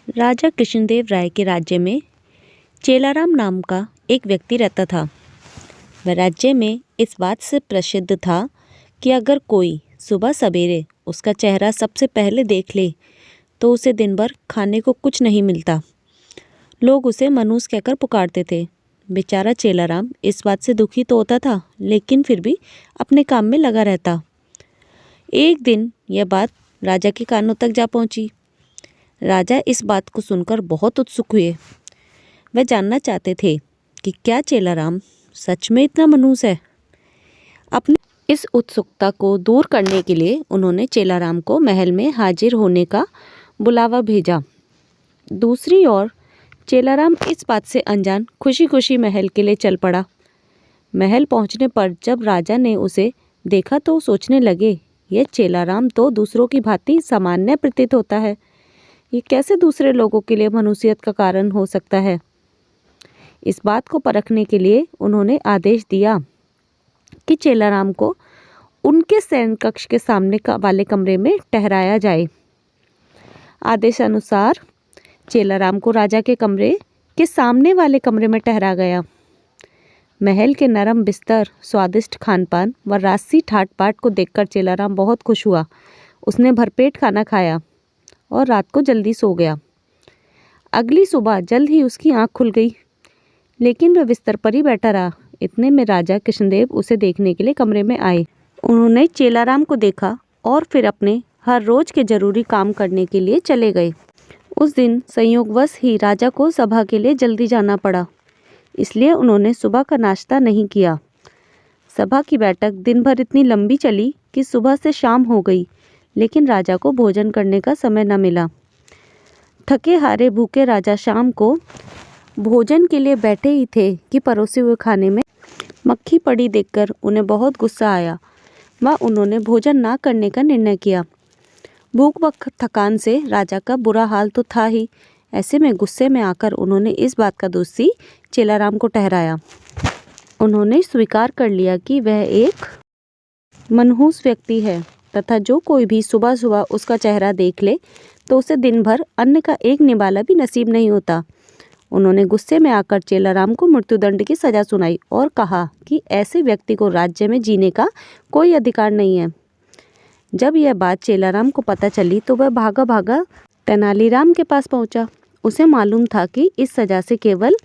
राजा कृष्णदेव राय के राज्य में चेलाराम नाम का एक व्यक्ति रहता था। वह राज्य में इस बात से प्रसिद्ध था कि अगर कोई सुबह सवेरे उसका चेहरा सबसे पहले देख ले तो उसे दिन भर खाने को कुछ नहीं मिलता। लोग उसे मनहूस कहकर पुकारते थे। बेचारा चेलाराम इस बात से दुखी तो होता था, लेकिन फिर भी अपने काम में लगा रहता। एक दिन यह बात राजा के कानों तक जा पहुंची। राजा इस बात को सुनकर बहुत उत्सुक हुए। वह जानना चाहते थे कि क्या चेलाराम सच में इतना मनहूस है। अपनी इस उत्सुकता को दूर करने के लिए उन्होंने चेलाराम को महल में हाजिर होने का बुलावा भेजा। दूसरी ओर चेलाराम इस बात से अनजान खुशी खुशी महल के लिए चल पड़ा। महल पहुंचने पर जब राजा ने उसे देखा तो सोचने लगे, यह चेलाराम तो दूसरों की भांति सामान्य प्रतीत होता है। ये कैसे दूसरे लोगों के लिए मनुष्यत का कारण हो सकता है। इस बात को परखने के लिए उन्होंने आदेश दिया कि चेलाराम को उनके शयन कक्ष के सामने वाले कमरे में ठहराया जाए। आदेशानुसार चेलाराम को राजा के कमरे के सामने वाले कमरे में ठहरा गया। महल के नरम बिस्तर, स्वादिष्ट खानपान व राजसी ठाट बाट को देखकर चेलाराम बहुत खुश हुआ। उसने भरपेट खाना खाया और रात को जल्दी सो गया। अगली सुबह जल्द ही उसकी आंख खुल गई, लेकिन वह बिस्तर पर ही बैठा रहा। इतने में राजा कृष्णदेव उसे देखने के लिए कमरे में आए। उन्होंने चेलाराम को देखा और फिर अपने हर रोज के जरूरी काम करने के लिए चले गए। उस दिन संयोगवश ही राजा को सभा के लिए जल्दी जाना पड़ा, इसलिए उन्होंने सुबह का नाश्ता नहीं किया। सभा की बैठक दिन भर इतनी लंबी चली कि सुबह से शाम हो गई, लेकिन राजा को भोजन करने का समय न मिला। थके हारे भूखे राजा शाम को भोजन के लिए बैठे ही थे कि परोसे हुए खाने में मक्खी पड़ी देखकर उन्हें बहुत गुस्सा आया व उन्होंने भोजन ना करने का निर्णय किया। भूख व थकान से राजा का बुरा हाल तो था ही, ऐसे में गुस्से में आकर उन्होंने इस बात का दोषी चेलाराम को ठहराया। उन्होंने स्वीकार कर लिया कि वह एक मनहूस व्यक्ति है तथा जो कोई भी सुबह सुबह उसका चेहरा देख ले तो उसे दिन भर अन्न का एक निवाला भी नसीब नहीं होता। उन्होंने गुस्से में आकर चेलाराम को मृत्युदंड की सजा सुनाई और कहा कि ऐसे व्यक्ति को राज्य में जीने का कोई अधिकार नहीं है। जब यह बात चेलाराम को पता चली तो वह भागा भागा तेनालीराम के पास पहुंचा। उसे मालूम था कि इस सजा से केवल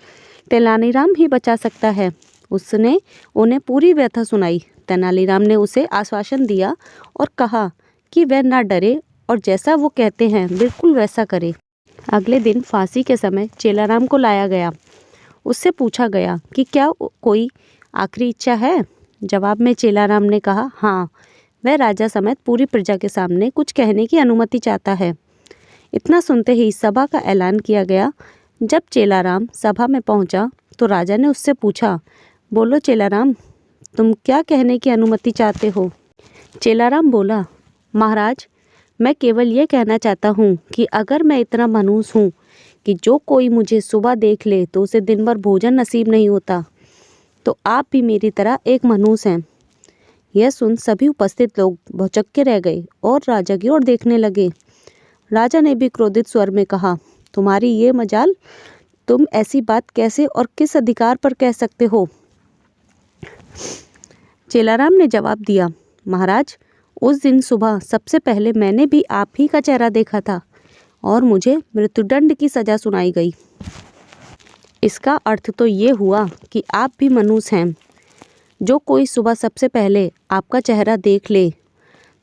तेनालीराम ही बचा सकता है। उसने उन्हें पूरी व्यथा सुनाई। तेनालीराम ने उसे आश्वासन दिया और कहा कि वह न डरे और जैसा वो कहते हैं बिल्कुल वैसा करे। अगले दिन फांसी के समय चेलाराम को लाया गया। उससे पूछा गया कि क्या कोई आखिरी इच्छा है। जवाब में चेलाराम ने कहा, हाँ, वह राजा समेत पूरी प्रजा के सामने कुछ कहने की अनुमति चाहता है। इतना सुनते ही सभा का ऐलान किया गया। जब चेलाराम सभा में पहुंचा तो राजा ने उससे पूछा, बोलो चेलाराम, तुम क्या कहने की अनुमति चाहते हो। चेलाराम बोला, महाराज, मैं केवल ये कहना चाहता हूँ कि अगर मैं इतना मनहूस हूँ कि जो कोई मुझे सुबह देख ले तो उसे दिन भर भोजन नसीब नहीं होता, तो आप भी मेरी तरह एक मनहूस हैं। यह सुन सभी उपस्थित लोग भौचक्के रह गए और राजा की ओर देखने लगे। राजा ने भी क्रोधित स्वर में कहा, तुम्हारी ये मजाल, तुम ऐसी बात कैसे और किस अधिकार पर कह सकते हो। चेलाराम ने जवाब दिया, महाराज, उस दिन सुबह सबसे पहले मैंने भी आप ही का चेहरा देखा था और मुझे मृत्युदंड की सजा सुनाई गई। इसका अर्थ तो ये हुआ कि आप भी मनहूस हैं। जो कोई सुबह सबसे पहले आपका चेहरा देख ले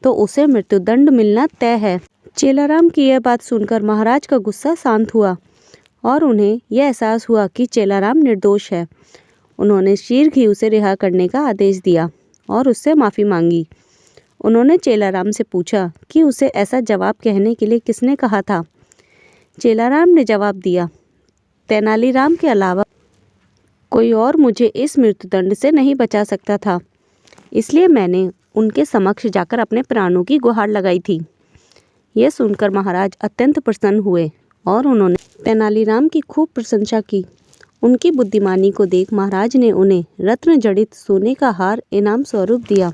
तो उसे मृत्युदंड मिलना तय है। चेलाराम की यह बात सुनकर महाराज का गुस्सा शांत हुआ और उन्हें यह एहसास हुआ कि चेलाराम निर्दोष है। उन्होंने शीघ्र ही उसे रिहा करने का आदेश दिया और उससे माफ़ी मांगी। उन्होंने चेलाराम से पूछा कि उसे ऐसा जवाब कहने के लिए किसने कहा था। चेलाराम ने जवाब दिया, तेनालीराम के अलावा कोई और मुझे इस मृत्युदंड से नहीं बचा सकता था, इसलिए मैंने उनके समक्ष जाकर अपने प्राणों की गुहार लगाई थी। यह सुनकर महाराज अत्यंत प्रसन्न हुए और उन्होंने तेनालीराम की खूब प्रशंसा की। उनकी बुद्धिमानी को देख महाराज ने उन्हें रत्न जड़ित सोने का हार इनाम स्वरूप दिया।